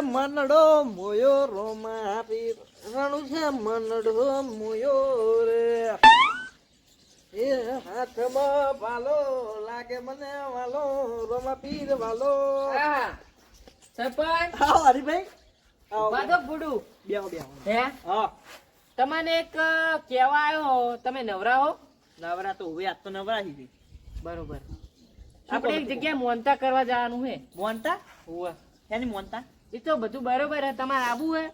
મનડો મોયો રોમા પીર રણુ છે મનડો મોયો રે એ હાથમાં વાલો લાગે મને વાલો રોમા પીર વાલો સરપંચ આવો હરીભાઈ આવો બાદો બુડું બેહો બેહો હે હા તમને એક કહેવા આવ્યો તમે નવરા હો નવરા તો હવે આજ તો નવરા હી બરોબર આપણે એક જગ્યાએ મોનતા કરવા જવાનું હે મોનતા હોવે એની મોનતા એ તો બધું બરોબર હે તમારે આવું હે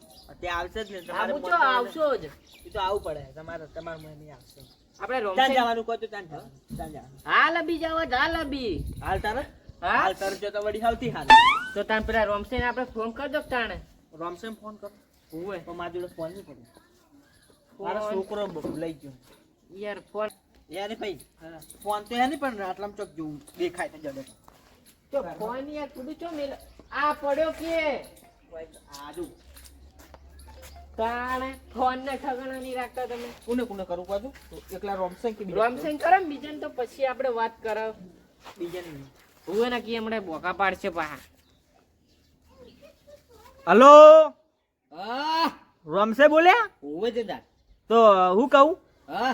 તે આવશે જ ને આવું છો આવશો જ એ તો આવું પડે તમારે મને નહીં આવશે આપણે ત્યાં રોમસે જવાનું કહો તો ત્યાં જવાનું હાલ અબી જાવ હાલ અબી હાલ તારે હા હાલ તારે જો તો વળી હાલતી હાલ તો તાન પેલા રોમસે ને આપણે ફોન કર દો તાણે રોમસેમ ફોન કરો હોવે તો મારી જોડે ફોન નહીં પડે મારો છોકરો લઈ ગયો યાર ફોન યાર ભાઈ ફોન તો હે નહીં પણ આટલામાં ચોક જોવું દેખાય ને જડે તો ફોન યાર કુડું છો મેલ આ પડ્યો કે આજુ તાણે ફોન ને ઠગણા નહીં રાખતા તમે કોને કોને કરું પાછું એકલા રોમસેમ કે રોમસેન કરો ને બીજાને તો પછી આપણે વાત કરો બીજા નહીં હું ને કે હમણાં બોકા પાડશે પા હલો હા રોમસે બોલ્યા હોવે જતા તો હું કહું હા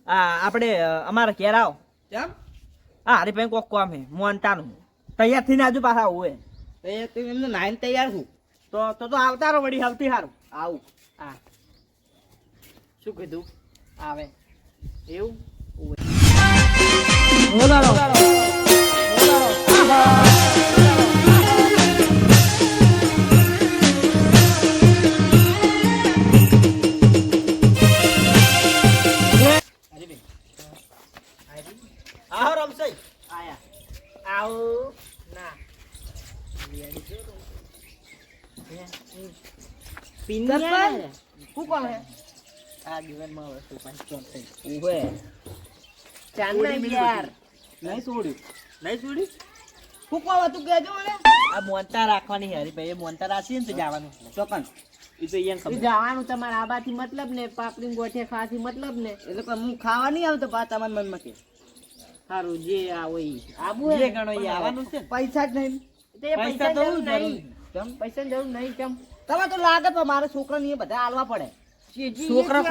આપણે અમારા ઘેર આવો કેમ હા અરે ભાઈ કોક કામ હે મોનતાનું તૈયાર થઈને આજુ પાછા આવું હે તો એમને નાઈન તૈયાર છું તો આવતા રહો વળી આવતી હારું આવું હા શું કીધું આવે એવું આવો રમશે આયા આવું ના પિન્યા શું કોણ હે આ જીવનમાં હવે શું પાંચ ચોક થઈ ઉભે ચાંદના યાર નહીં છોડ્યું શું કોણ હતું કેજો મને આ મોનતા રાખવાની હે હરીભાઈ એ મોનતા રાખીએ ને તો જવાનું ચોકન એ તો અહીંયા ખબર જવાનું તમારે આબાથી મતલબ ને પાપડી ગોઠે ખાવાથી મતલબ ને એટલે પણ હું ખાવા નહીં આવતો પા તમારા મનમાં કે સારું જે આવો આબુ જે ગણો એ આવવાનું છે પૈસા જ નહીં પૈસા તો જરૂર જરૂર નહીં કેમ પૈસા જરૂર નહીં કેમ તમે તો લાગે પણ મારા છોકરાને એ બધા હાલવા પડે છોકરા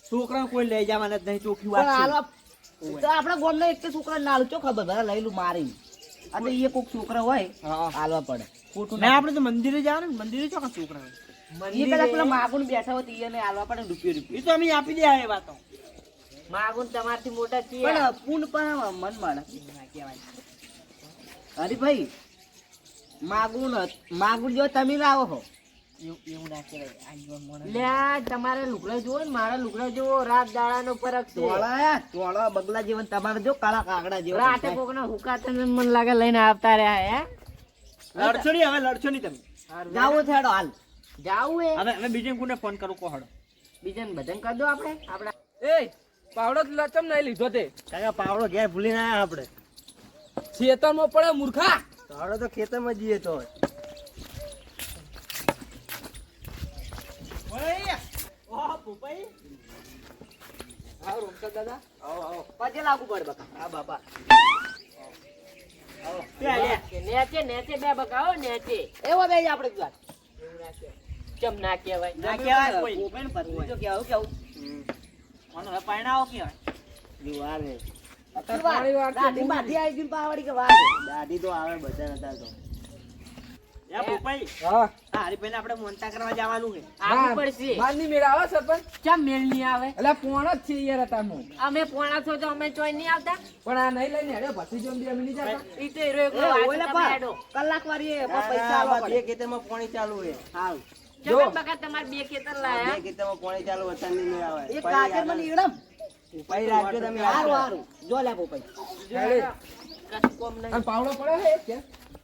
છોકરા કોઈ લઈ જવાના જ નહીં ચોખ્ખી વાત છે તો આપણા ગોમ એક છોકરા નાલ ચો ખબર ભરા લઈ લું મારી આ તો એ કોક છોકરા હોય હાલવા પડે ખોટું ના આપણે તો મંદિરે જવાનું મંદિરે ચોકા છોકરા એ પેલા પેલા માગુન બેઠા હોય તો એને હાલવા પડે રૂપિયો એ તો અમે આપી દે એ વાતો માગુન તમારથી મોટા છીએ પણ પૂન પણ મન મળે કહેવાય હરીભાઈ માગુન જો તમે લાવો હો એવું ના કહેવાય લ્યા તમારે લુગડા જોવો ને મારા લુગડા જોવો રાત દાડાનો ફરક છે તોળા બગલા જેવા તમારે જો કાળા કાગડા જેવા રાતે કોકના હુકાતા ને મને લાગે લઈને આવતા રહ્યા હે લડશો નહીં હવે લડશો નહીં તમે જાવો છે હેડો હાલ જાવું હે હવે બીજે કોને ફોન કરું કો હડો બીજાને બધાને કરી દો આપણે આપડા એ પાવડો લચમ નહીં લીધો તે કાકા પાવડો ઘેર ભૂલી ના આયા આપણે ખેતરમાં પડે મૂર્ખા હડો તો ખેતરમાં જઈએ તો આવો રોમસા દાદા પછી લાગુ પડે બકા હા બાપા નેચે નેચે બે બકાઓ નેચે એવો બે આપણે વાત કેમ ના કહેવાય ના કહેવાય કોઈ ઓપન પર તો કેવું કોનો હવે પાણાઓ કહેવાય દીવાર હે દાદી બાધી આવી ગઈ પાવડી કે વાર દાદી તો આવે બધા નતા તો યા પોપાઈ હા આ હરીભાઈને આપણે મોનતા કરવા જવાનું છે આવું પડશે મારની મેળ આવે સરપંચ કેમ મેળ નહીં આવે એટલે પોણ જ છે યાર અતારનું અમે પોણા છો તો અમે ચોઈ નહીં આવતા પણ આ નહીં લઈને હેડે ભસી જો અમે નહીં જતા ઈ તો હીરો એકલો વાંચે તમે હેડો. કલાક વારી પૈસા આવા બે ખેતરમાં પાણી ચાલુ છે હાલ ચમે બકા તમાર બે ખેતર બે લાયા ખેતરમાં પાણી ચાલુ વતન ની મેળ આવે એક કાચર મને ઈડમ ઉપાઈ રાખજો તમે હારું હારું જો લે પોપાઈ હેડે. કશું કોમ નહીં અને પાવડો પડે છે કે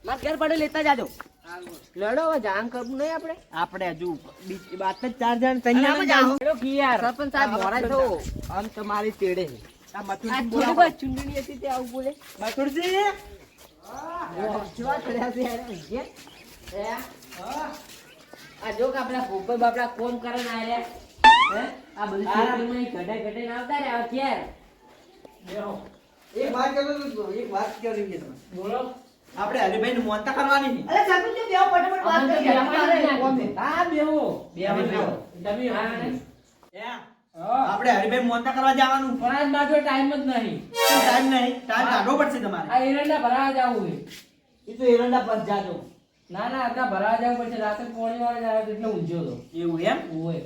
માર ઘર પડે લેતા જાજો લડો હવે જાન કરવું નહીં આપણે આપણે હજુ બાત જ 4 જણ તૈયાર જ આવો હેડો કી યાર સરપંચ સાહેબ મોરા થો આમ તમારી તેડે છે આ આ મથુરજી થોડી બોલાવો બસ ચુંડણી હતી તે આવું બોલે મથુરજી જોવા ચડ્યા છે યાર હે આ જો કે આપણા ભૂપે બાપડા કોમ કરે ના આયા હે આ બધી છોકરીમાં ગઢે ગઢે ના આવતા રે આ ક્યાર એક વાત કરો એક વાત કરી છે તમે બોલો આપણે હરીભાઈને મોનતા કરવાની છે. અરે સરપંચ જો બેહો ફટાફટ વાત અમને તો કરીએ. બેહવા કોમ છે. હા બેહો બેહો તમે હા નહીં આપણે હરીભાઈ મોનતા કરવા જવાનું. પણ આજ મારો ટાઈમ જ નહીં ટાઈમ નહીં, ટાઈમ કાઢવો પડશે તમારે. આ એરંડા ભરાવા જાવું છે એ તો એરંડા પર જાજો. ના ના અત્યારે ભરાવા જવું પડશે રાતે પોણી વાળા જાય એટલે ઊંઝો તો એવું એમ? ઓય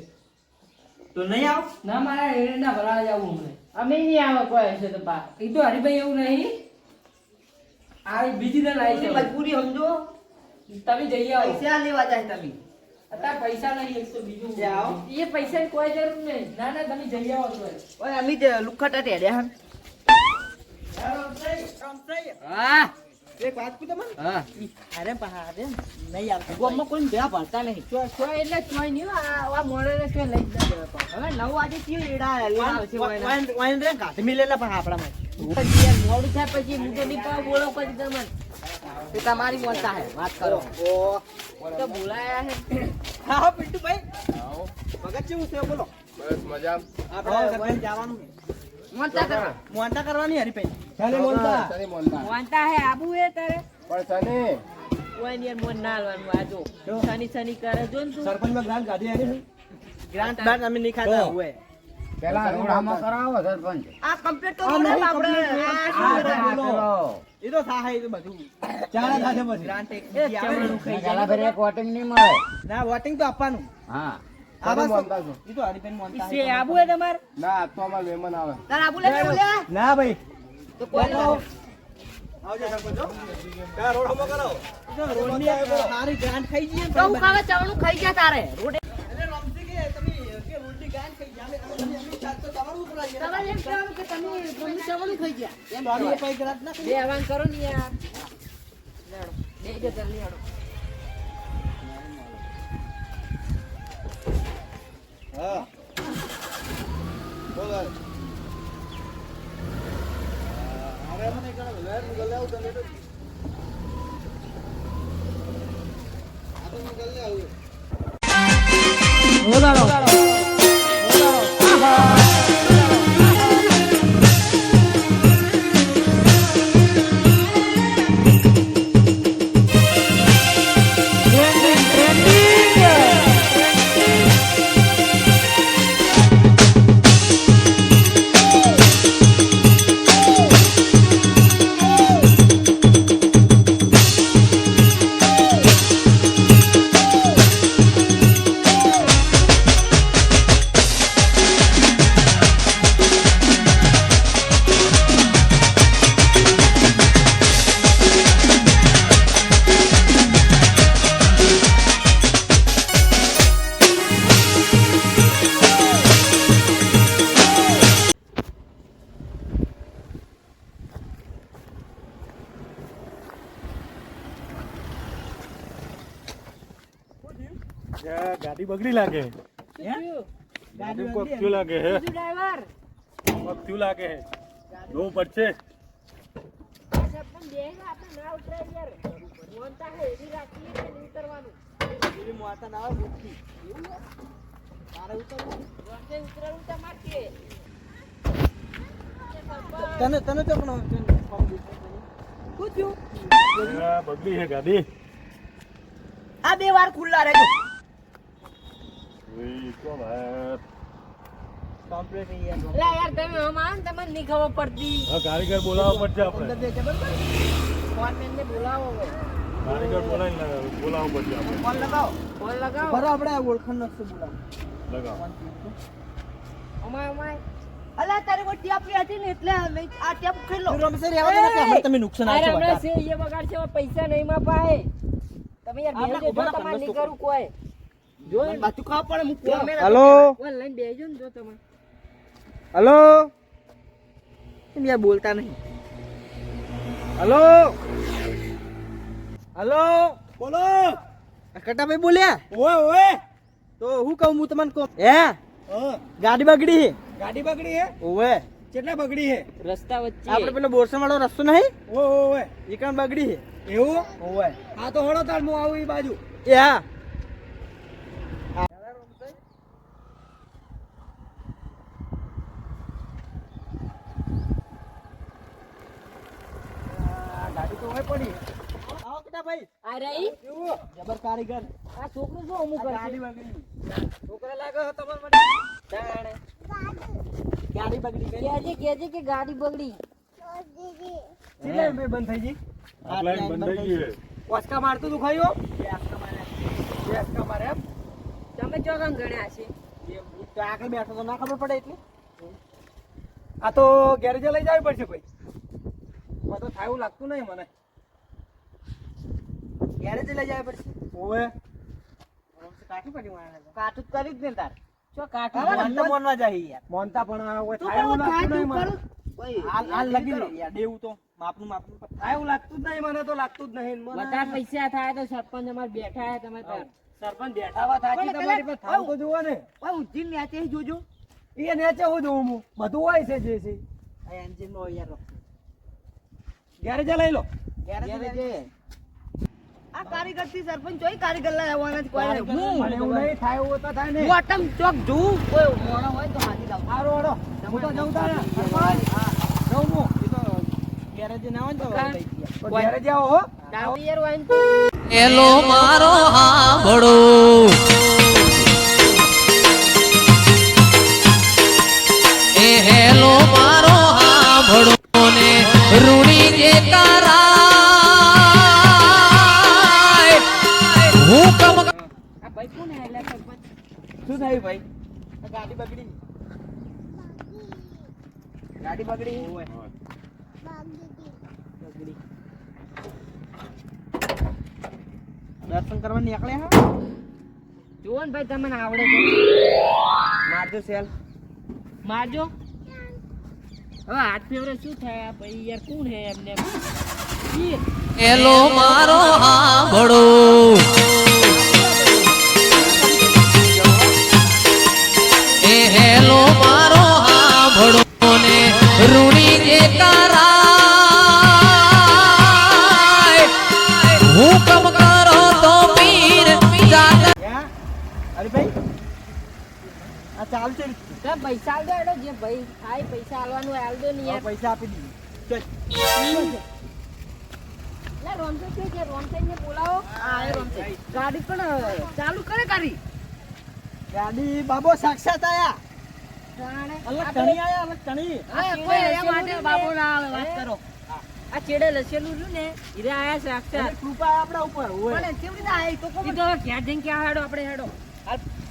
તો નહીં આવ? ના મારા એરંડા ભરાવા જવું હમણે અમે નહીં આવે કોઈ હશે તો બા એ તો હરીભાઈ એવું નહીં આ બીજી ને લાવી છે મજબૂરી સમજો. તમે જઈ આવો પૈસા લેવા જાય તમે. અત્યારે પૈસા નહીં એક તો બીજું જે આવો. એ પૈસાની કોઈ જરૂર નહીં ના ના તમે જઈ આવો તો ઓય અમે જ લુખટા ટેડ્યા હન. હા એક વાત કહું તમને? હા અરે પા અરે નહીં આવતું. ગામમાં કોઈ ભેગા ભરતા નહીં. એટલે ચોય નહીં આ મોડે ચોય લઈ જ ના દેવા હવે 9 વાગે થયું એડા લેવા આવશે ઓયના. વાઈન રે કાઢી મિલેલા પણ આપણામાં. મોડું થાય પછી હું તો નહીં પાવ બોલો પછી તમને તે તમારી મોનતા હે વાત કરો. તો બોલાયા હે હા હા પિન્ટુભાઈ. ભગત કેવું છે બોલો? બસ મજા. આપણે સરપંચ જવાનું છે. મોનતા કરો. મોનતા કરવાની હરીભાઈ. ચાલે મોનતા. વાંતા હે આબુ હે તારે પણ ચાલે. કોઈ ની મોન ના આલવાનું આ જો શની શની કરે જો ને તું સરપંચમાં ગ્રાન્ટ કાઢી આવી છે. ગ્રાન્ટ બાર અમે નહીં ખાતા હોય. પેલા રોડામાં કરાવો સરપંચ. આ કમ્પ્લીટ તો આ બોલો નહીં આપણે. complete. બોલો. એ તો થાય એ તો બધું. ચાલે ખાતે પછી. ગ્રાન્ટ એક એ બીજી આવે ને. ચમડું ખાઈ ગાલા જાય ફેરે વોટિંગ નહીં મળે. ના વોટિંગ તો આપવાનું. હા. આ ચાલે બસ મોનતા છો. એ તો હરીભાઈ મોનતા ઈ સે આબુ હે તમાર ના આ તો અમારે મહેમાન આવે. તાર આબુ લે બોલ્યા. ના ભાઈ. તો કોઈ આવજો સરપંચ. કા રોડ હમો કરો. રોડની સારી ગ્રાન્ટ ખાઈ જઈએ ને તો હું ખાવા ચવણું ખાઈ ગયા તારે. રોડે અરે રમજી કે તમે કે રોડની ગ્રાન્ટ ખાઈ જાય અમે એમની સાથ તો તમારું ઉપર આવી ગયા. તમારે એમ કહેવાનું કે તમે રોડની ચવણું ખાઈ ગયા. એમ તો આપણે કહેવાય. એ પાઈ ગ્રાન્ટ ના બે આવાન કરો ને યાર બે જો જલ્દી હાડો. હા બોલ અરે મને કરો લેર ગલે આવું તને તો આ તો હું ગલે આવું ગાડી બગડી લાગે ગાડી કોક થયું લાગે હે ડ્રાઈવર કોક થયું લાગે હે જોવું પડશે પણ બે આપણે ના ઉતરાય યાર મોનતા હે એવી રાખીએ કે નહીં ઉતરવાનું એવી મોટા ના આવે મુક્તિ તારે ઉતરવું રોડે ઉતરવું તમાર કે તને તને તો પણ શું થયું બગડી હે ગાડી આ બે વાર ખુલ્લા રહેજો. ઉઈ, કોણ હે? કમ્પ્લીટ યાર એટલે યાર તમે હમાન તમને નહીં ખબર પડતી હા કારીગર બોલાવવા પડશે આપણે ફોનમેન ને બોલાવો હવે કારીગર બોલાવવું પડશે આપણે ફોન લગાવો ફોન લગાવો બરાબર આપણે આ ઓળખાણ નસ્તો બોલાવો લગાવો અમાય અમાય અલા તારે કોઈ ટેપ હતી ને એટલે લઈ આ ટેપ ખાઈ લો. તું રમશે રહેવા દે ને કે હમણાં તમે નુકસાન અરે આવશે હમણાં બધા. છે એ બગાડ છે પૈસા નહીં માં પાએ તમે યાર આપણે બેજો ઉભા જો રાખો, તમારે નહીં નસ્તો કરું કોઈ જો મને બાજુ ખાવા પડે હું જો, કોણ હલો હલો લઈને બેજો ને જો તમે હલો કેમ યાર બોલતા નહીં હલો હલો બોલો કટાભાઈ બોલ્યા ઓય ઓય તો હું કહું હું તમને કહું હે ગાડી બગડી હે ગાડી બગડી હે ઓય કેટલા બગડી હે રસ્તા વચ્ચે આપણે પેલો બોરસણ વાળો રસ્તો નહીં ઓય એ કામ બગડી હે એવું ઓય આ તો હળો તાર હું આવું ઈ બાજુ એ હા ગાડી તો હોય પડી કટા ભાઈ આ રહી જબર કારીગર આ છોકરું શું અમુક આ કરશે ગાડી બગડી છોકરા લાગે છે તમાર માટે જાણે ગાડી બગડી ગઈ કેજે કે ગાડી બગડી ચીલે બે બંધ થઈ ગઈ આ લાઈન બંધ થઈ ગઈ છે. ઓસ્કા મારતું તું ખાયો બે આંખા મારે બે ઓસ્કા મારે એમ તમે ચોકમ ગણ્યા છે એ તો આગળ બેઠો તો ના ખબર પડે એટલે આ તો ગેરેજે લઈ જવી પડશે ભાઈ મને તો થાય એવું લાગતું નહીં મને ગેરેજ લઈ જાય પડશે ઓવે કાઠી પડી મારે કાઠું કરી જ ને તાર ચો કાઠું મન તો મોનવા જાય યાર મોનતા પણ આ ઓય થાય એવું લાગતું નહીં મને હાલ લગી લે યાર દેવું તો માપનું થાય એવું લાગતું જ નહીં મને તો લાગતું જ નહીં મને વધારે પૈસા થાય તો સરપંચ અમાર બેઠા હે તમે તાર સરપંચ બેઠાવા થાકી તમારી પાસે થાવ તો જુઓ ને ઉઠી નેચે જોજો એ નેચે હું જોઉં હું બધું હોય છે જે છે આ એન્જિન નો યાર ગેરેજે લઈ લો ગેરેજ આ કારીગર થી સરપંચ જોઈ કારીગર લઈ આવવાના જ કોઈ નહીં. મને એવું નહીં થાય એવું તો થાય ને હું આટમ ચોક જોઉં કોઈ મોણો હોય તો હાજી લાવું હારો હારો હું તો જઉં તારે સરપંચ જઉં હું એ તો ગેરેજ ના હોય ને તો કાં? લઈ ગયા. તો ગેરેજે આવો હો દાવ યાર વાઈન એલો મારો હાંભળો એ હેલો મારો હાંભળો ને રૂડી જે કરાય હુકમ આ ભાઈ કોણ હે એટલે સરપંચ શું થયું ભાઈ આ ગાડી બગડી ગાડી બગડી બગડી દર્શન કરવા નીકળ્યા હા જુઓ ને ભાઈ તમને આવડે તો મારજો સેલ મારજો હવે હાથ ફેવરે શું થાય આ ભાઈ યાર કોણ હે એમને ઈ એલો મારો હાંભળો એ હેલો મારો હાંભળો ને રૂડી જે કરાય હુકમ કરો તો પીર જાત ક્યાં અરે ભાઈ આ ચાલ છે તો પૈસા આલ દો એડો જે ભાઈ થાય પૈસા આલવાનું આલ દો ને યાર પૈસા આપી દીધી ચલ લે રોમસે છે કે રોમસે ને બોલાવો હા એ રમશે ગાડી પણ ચાલુ કરે કરી ગાડી બાબો સાક્ષાત આયા જાણે અલગ ટણી આયા અલગ ટણી હા કોઈ એ માટે બાબુ ના આવે વાત કરો આ ચેડે લસેલું રહ્યું ને હીરે આયા છે સાક્ષાત કૃપા આપણા ઉપર હોય પણ કેવી રીતે આવી તો ઈ તો હવે ક્યાં જઈને ક્યાં હેડો આપણે હેડો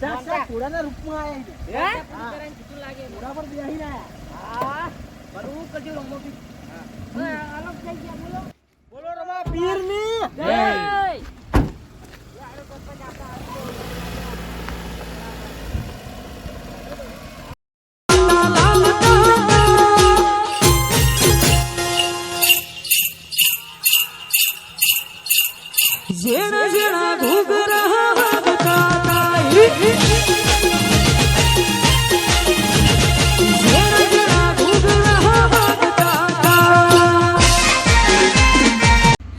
સાક્ષાત ઘોડાના રૂપમાં આયા છે હે કરાઈને કીધું લાગે ઘોડા પર બેહીને આયા હા બરું કરજો રોમો બી હવે અલગ થઈ ગયા બોલો બોલો રમા પીરની જય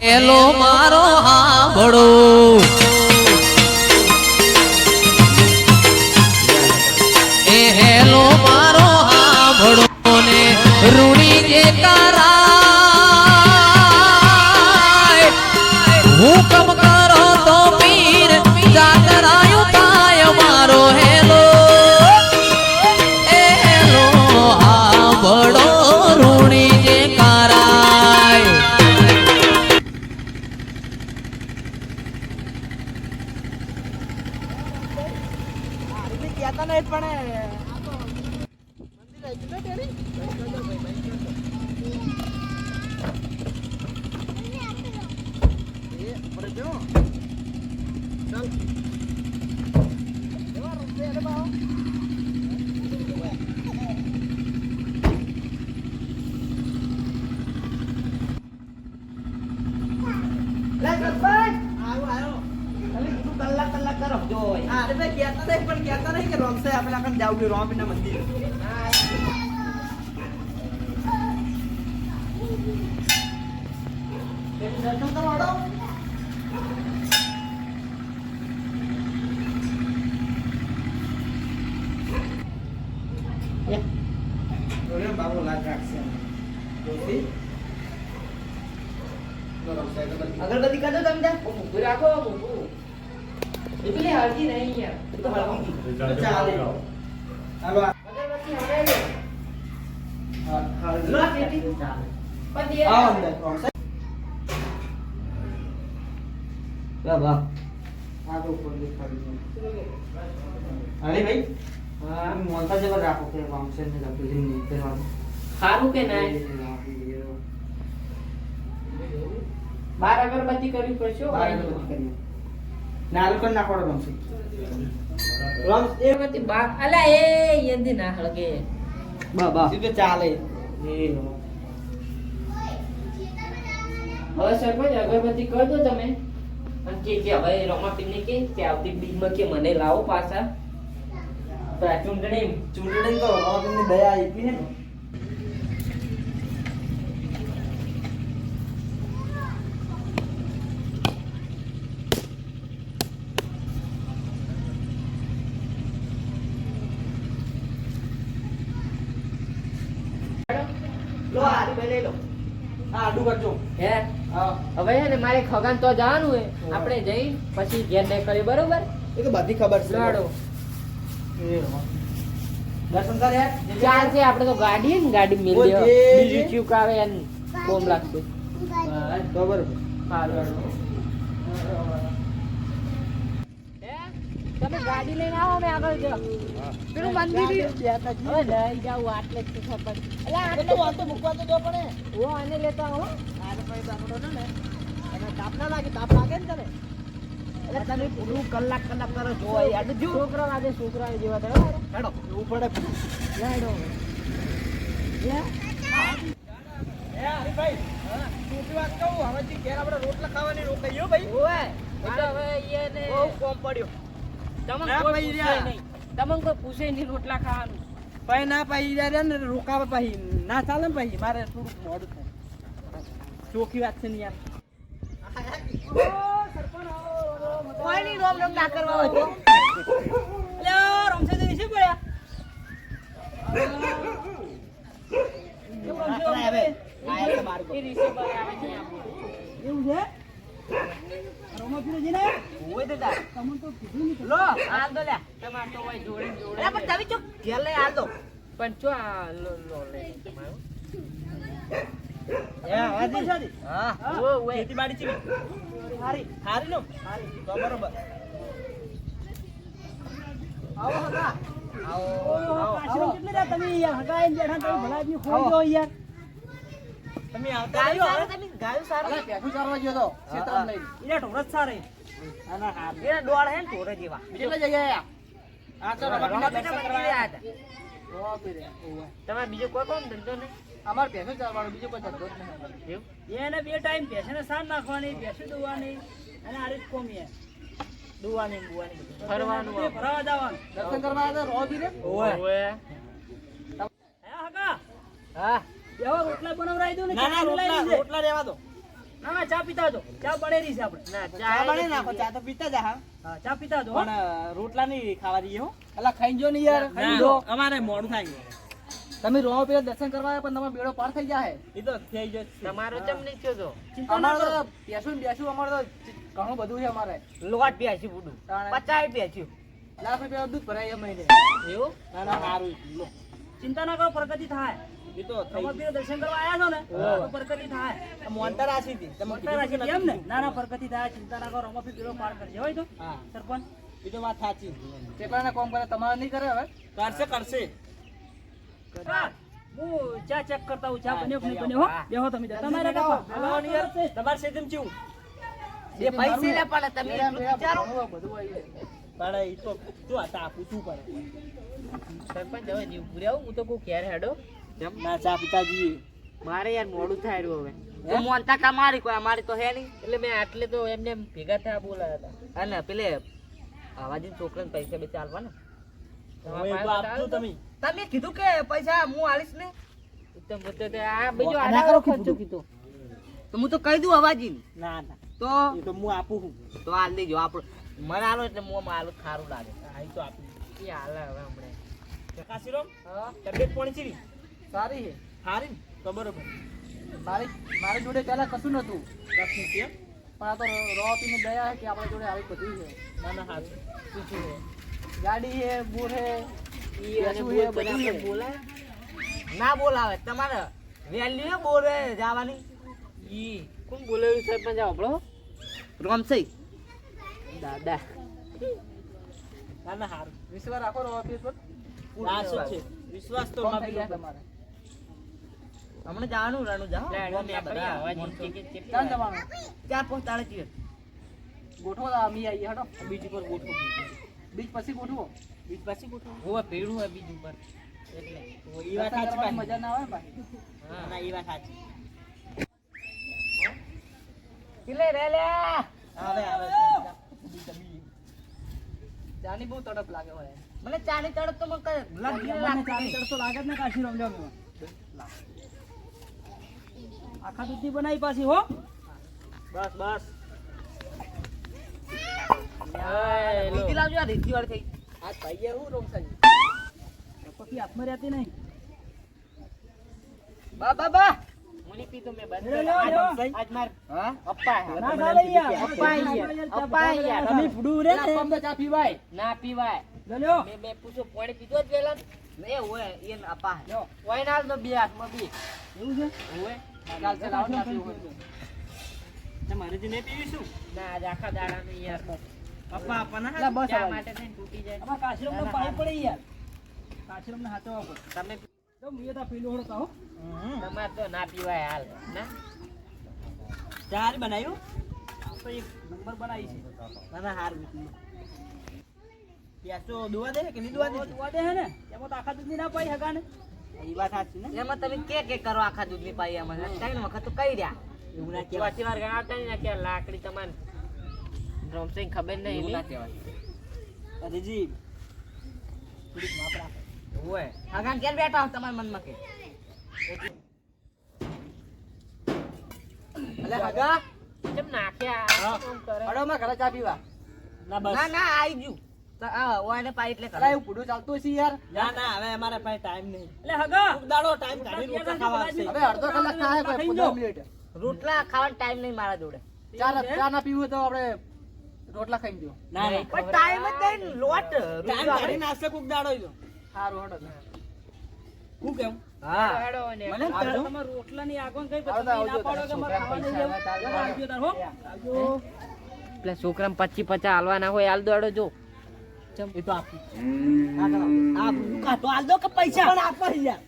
એલો મારો હાંભળો એ હેલો મારો હાંભળો ને રૂડી જે કરાય હુકમ કરો તો પીર જાતરાયું થાય મારો હેલો એ હેલો હાંભળો રૂડી જે કરાય એટલે કહેતા નહીં પણ મંદિર આવી ગયું ને તેડી? એ ઉપર જો ચાલ એવા રસ્તે અરે બાઓ લે સરપંચ આવ્યો તમે કીધું કલાક કરો જો હા અરે ભાઈ કહેતા નહીં પણ કહેતા નહીં કે રોમસે આપણે આગળ જાવું જોઈએ રોમપીના મંદિર દર્શન કરો હળો બાબુ લાગ રાખશે અગરબત્તી કરજો તમે ત્યાં ઊભું રાખો ઊભું. એ પેલી હળદી નહીં યાર. એ તો હળવી ચાલે હાલો અગરબત્તી હળગાઈ દે. હળવી લો પેટી. પણ દે. આવો અંદર વાહ આ તો ઉપર દેખાડી અરે ભાઈ હા. મોનતા જબર રાખો કે વામસન ને રાખો જીની કરવાનું સારું કે ના બાર અગરબત્તી કરવી પડશે હો. નાલ કર નાખવાનો ગમશે અગરબત્તી બાર અલા એ યંદી ના હળગે. બા એ તો ચાલે એ હવે સરપંચ અગરબત્તી કરી દો તમે. અને કે હવે રમાપીને કે આવતી બીજમાં કે મને લાવો પાછા. તો આ ચૂંટણી તો તમને દયા આપી હે ને લો આરી ભાઈ લઈ લો હા આડું કરજો હે હા હવે હે ને મારે ખગાન તો જવાનું હે. આપણે જઈ પછી ઘેર નીકળી બરોબર. એ તો બધી ખબર છે લાડો દર્શન કર યાર ચાલશે. આપણે તો ગાડી હે ને ગાડી મિલ ઓય દે. જે. બીજું ચૂક આવે એને બોમ્બ લાગશે. બરાબર તમે ગાડી લઈને આવો ને આગળ જો. પેલું મંદિર હવે લઈ જાવ આટલે જ છે સરપંચ. અલા આટલે તો આ તો મૂકવા તો દો પડે ઓ આને લેતા આવો. આરે ભાઈ બાપડો ને અને તાપ ના લાગે તાપ લાગે ને તને એટલે તમે પૂરું કલાક કરો છો યાર. જો. છોકરા આજે છોકરા જેવા થાય હો. હેડો એવું પડે લાડો એ હરીભાઈ મોટી વાત કહું હવેથી ઘેર આપણે રોટલા ખાવાની રોકાઈયો ભાઈ ઓય એટલે હવે ઈને બહુ કોમ પડ્યો તમને ના કોઈ પાઈ પૂછે રહ્યા. નહીં. તમને કોઈ પૂછે નહીં રોટલા ખાવાનું. ભાઈ ના પાઈ રહ્યા ને રોકાવા પાઈ ના ચાલે ને ભાઈ મારે થોડુંક મોડું થાય ચોખ્ખી વાત છે ને યાર કોઈ નહીં રોમ રોમ ના કરવા હોય તો અલ્યા રમશે તો શું પડ્યા એ રીસે પર આવે છે આપણું. એવું છે રોમા ફીરે જઈને હોય તો તાર તમને તો કીધું નહીં લો હાલ દો લ્યા તમારે તો હોય જોડે જોડે. અલા પણ તમે ચો ઘેર લઈ હાલ દો પણ ચો આ લો લે તમારો. હા ઓ ઓય ખેતીવાડી ચીવી હારી હારી નો હારી તો બરોબર આવો હગા આવો કેટલી રાત તમે યાર હગા એમ બેઠા તમે ભલા આદમી ખોઈ દો યાર તમે આવતા ગાયું રહ્યો સારું તમે ગાયું સારું પેઠું ચારવા ગયો તો ક્ષેત્રમાં લઈ ઈરા ઢોરત સારે આના હાર એના ડોળ હે ને ઢોર જેવા કેટલા જગ્યાએ આ તો રમાપીના દર્શન કરવા મંદિરે આયા આયા હતા ઓ પીરે ઓવા તમારે બીજો કોઈ કોમ ધંધો નહીં. અમાર પેઠું ચારવાનું બીજું કોઈ ધંધો જ નહીં એવું એને બે ટાઈમ ભેંસને સાન નાખવાની ભેંસું દોવાની અને આ રીત કોમી દોવાની બુવાની ફરવાનું બધું ફરવા જવાનું દર્શન કરવા આવ્યા રો બીરે ઓય હે હકા હા એવા રોટલા બનાવરાઈ દો ને ના રોટલા રેવા દો ના ચા પીતા દો ચા બળેરી છે આપણે ના ચા બને નાખો ચા તો પીતા જા હા ચા પીતા દો પણ રોટલા નહીં ખાવા દઈએ હો અલા ખાઈ જો ને યાર ખાઈ જો અમારે મોડું થાય તમે રો પેલા દર્શન કરવા આવ્યા પણ તમારો બેડો પાર થઈ જાય એ તો થઈ જશે તમારો ચમ નહીં થયો તો. અમારે તો બેસું ને બેસું અમારે તો ઘણું બધું છે અમારે લોટ પ્યાસી બુડું 50 પ્યાસ્યું લાખ રૂપિયા દૂધ ભરાય એ મહિને એવું ના ના સારું ચિંતા ના કરો પ્રગતિ થાય એ તો થઈ દર્શન કરવા આવ્યા છો ને તો પ્રગતિ થાય મોંતા રાશી હતી તમે મોંતા રાશી એમ ને ના ના પ્રગતિ થાય ચિંતા ના કરો રમો પીરો પાર કરજે હોય તો હા સરપંચ એ તો વાત સાચી કેટલાને કોમ કરે તમારે નહીં કરે હવે કરશે હું ચા ચેક કરતા હું ચા બન્યો કે નહીં બન્યો હો બેહો તમે તમારે તમારે સેજમ ચેવું બે પૈસે લે પડે તમે એટલું વિચારો બધું આવી પડે ઈ તો તું આતા આપું શું પડે સરપંચ હવે જીવ પૂરે આવું હું તો કોઈ ઘેર હેડો. ના ચા પિતાજી મારે યાર મોડું થાય રહ્યું હવે. તો મોનતા તમારી કોઈ અમારી તો હે નહીં એટલે મેં આટલે તો એમને એમ ભેગા થયા બોલાયા હતા. અને પેલે આવાજી છોકરાને પૈસા બે ચાલવા ને તમારા પાસે આપજો તમે તમે કીધું કે પૈસા હું આલીશ ને તો મુદ્દે તે આ બીજો ના આડાવાળો કરો ખર્ચો કીધું. કીધો. તો હું તો કહી દઉં આવાજી ના ના તો એ તો હું આપું છું તો હાલ દેજો આપણું મને આલો એટલે હું આલો સારું લાગે આ ઈ તો આપું એ હાલે હવે હમણાં. કાશીરામ તબિયત પાણી ચીવી સારી છે સારી ને? તો બરોબર મારી જોડે પેલા કશું નતું પણ આ તો રોપીને દયા કે આપણા જોડે આવી બધું છે ના ના હાથ ગાડી હે બોર હે ઈ અને શું બોલ એ બધું આપણે છે. બોલાય ના બોલાવે તમારે વેલ્યુ બોલે જવાની ઈ કોણ બોલાવ્યું સરપંચ આપણો રોમસઈ દાદા ના ના હારું વિશ્વાસ રાખો રોપી પર ના શું છે વિશ્વાસ તો કોણ ના થઈ ગયા તમારે હમણાં જવાનું રાણું જાઓ ચાલ જવાનું 4-5 તાળે છીએ ગોઠવો તો અમે આવીએ હડો બીજ પર ગોઠવો બીજ પછી ગોઠવો બીજ પાછી ગોઠવો હોવે પેડું હોય બીજું પર એટલે ઈ વાત સાચી કરવાની પાછી. મજા ના આવે ને ભાઈ ના ના ઈ વાત સાચી કિલે રે લે આવે આવે જાની બહુ તડપ લાગે હોય મને ચાની તડપ તો મને મને ચાલી ચડતો લાગે જ ને કાશી રમ લ્યો મેં આખા દૂધની બનાવી પાછી હો બસ બસ રીતિ લાવજો આ રીતિ વાળી થઈ આ ભાઈએ હું રોમસાજી પછી હાથમાં રહેતી નહીં બા બા બા મુની પી તો મે બંધ લ્યો, લ્યો, લ્યો. આજ માર હા અપ્પા ના ચાલે યાર અપ્પા યાર તમે ફૂડું રે ને પંપ ચા પીવાય ના પીવાય લ્યો, લ્યો. મે પૂછો પાણી પીધો જ વેલા મે ઓય એન અપ્પા લ્યો. ઓય નાલ તો બે હાથમાં બી એવું છે ઓય ચાલ ચાલ આવો ચા પીવો ને મારે જે નહીં પીવીશું ના આજ આખા દાડાનું યાર પપ્પા આપવાના એટલે બસ ચા હવે. માટે થઈને તૂટી જાય આમાં કાશીરામનો પાણી પડે યાર કાશીરામને હાચવવા પડે તમે તો મુએ તો પીલું હોડતા હો તમાર તો ના પીવાય હાલ ના ચાર બનાવ્યું તો એક નંબર બનાવી છે ના ના હાર પ્યાસ તો દુવા દે કે નહીં દુવા દે હે ને એમાં તો આખા દૂધની ના પાઈ હગાને એ વાત સાચી ને એમાં તમે કે કરો આખા દૂધની પાઈ એમાં 3 વખત તો કહી રહ્યા એવું ના ચોથી વાર ગણાવતા નહીં ને કે લાકડી તમારે રોમસિંગ ખબર નહીં એવું ના કહેવાય અરેજી થોડીક માપ રાખો ઓય હગાન કેમ બેઠા હો તમારા મનમાં કે અલે હગા કેમ નાખ્યા આમ કરે હડો માં ઘરે ચા પીવા ના બસ ના ના આઈ જુ આ ઓયને પાઈ એટલે અરે કરે એવું પૂડું ચાલતું છે યાર ના ના હવે અમારા પાસે ટાઈમ નહીં એટલે હગા દાડો ટાઈમ કાઢી રોટલા ખાવા આવશે હવે અડધો કલાક થાય કોઈ 15 મિનિટ રોટલા ખાવાનો ટાઈમ નહીં મારા જોડે ચા ના પીવું હોય તો આપણે રોટલા ખાઈ દો ના ના પણ ટાઈમ જ નહીં લોટ ટાઈમ કાઢી નાખશે કોક દાડો ઈ તો સારું હડો હું કેમ હા મને તમારા રોટલાની આગળ કઈ આવજો, પછી આવજો, ના પાડો કે મારે ખાવા નહીં જવું. આવજો તાર હો આવજો પેલા છોકરા 25-50 હાલવાના હોય હાલ દોડો જો એ તો આપી આ કા તો આલ દો કે પૈસા પણ આપવા યાર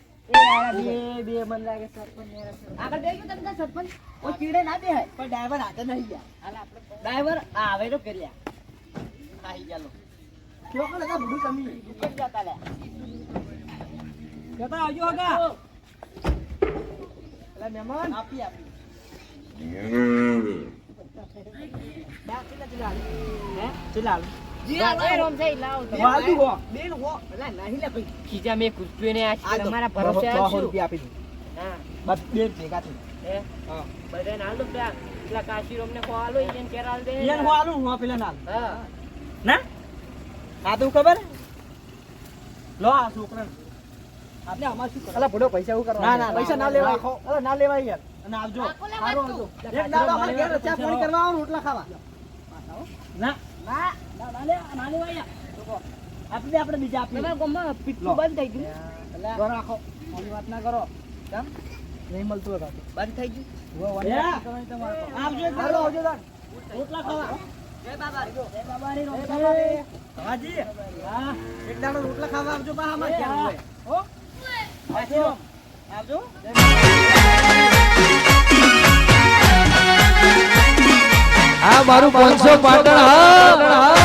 બે મન લાગે સરપંચ આગળ બેસજો તમે તાર સરપંચ ઓ ચીડે ના બેહાય પણ ડ્રાઈવર હાથે નહીં ગયા હાલ આપણે ડ્રાઈવર આવે તો કર્યા આઈ ચાલો કયો કે લગા બધું તમે દુકાન જતા લે જતા આવજો હગા એટલે મહેમાન આપી બાકી નથી લાલ હે ચલાલ વાલુ હો બેન હો એટલે નહીં લે ભાઈ ખીજા મે કુસ્તીઓ ને આ આ તો તમારા ભરોસે 100 આશું રૂપિયા આપી દે હા બસ બેન ભેગા થઈ હે હા બધાને હાલ દો પેલા કાશીરોમ ને ખો હાલો ઈયન કેર હાલ દે ઈયન હો આલું હો પેલા નાલ હા ના આ તો ખબર લો આ છોકરા આપણે આમાં શું કરે અલા ભૂડો પૈસા એવું કરવા ના, ના, પૈસા ના ના, લેવાય રાખો. અલા ના લેવાય યાર અને આવજો સારું આવજો એક દાડો અમારે ઘેર ચા પાણી કરવા આવો, રોટલા ખાવા ના ના ના લે ના લે વાયા આપણે બીજા આપીએ તમે ગોમાં પીટલું બંધ થઈ ગયું ઘર રાખો આવી વાત ના કરો કેમ નહીં મળતું હોય બંધ થઈ ગયું આવજો એક દાડો આવજો તાર રોટલા ખાવા જય બાબા જય બાબા રે હાજી હા એક દાડો રોટલા ખાવા આવજો બા અમાર ઘેર હોય હો આવજો આવજો આ મારું 500 પાટણ હા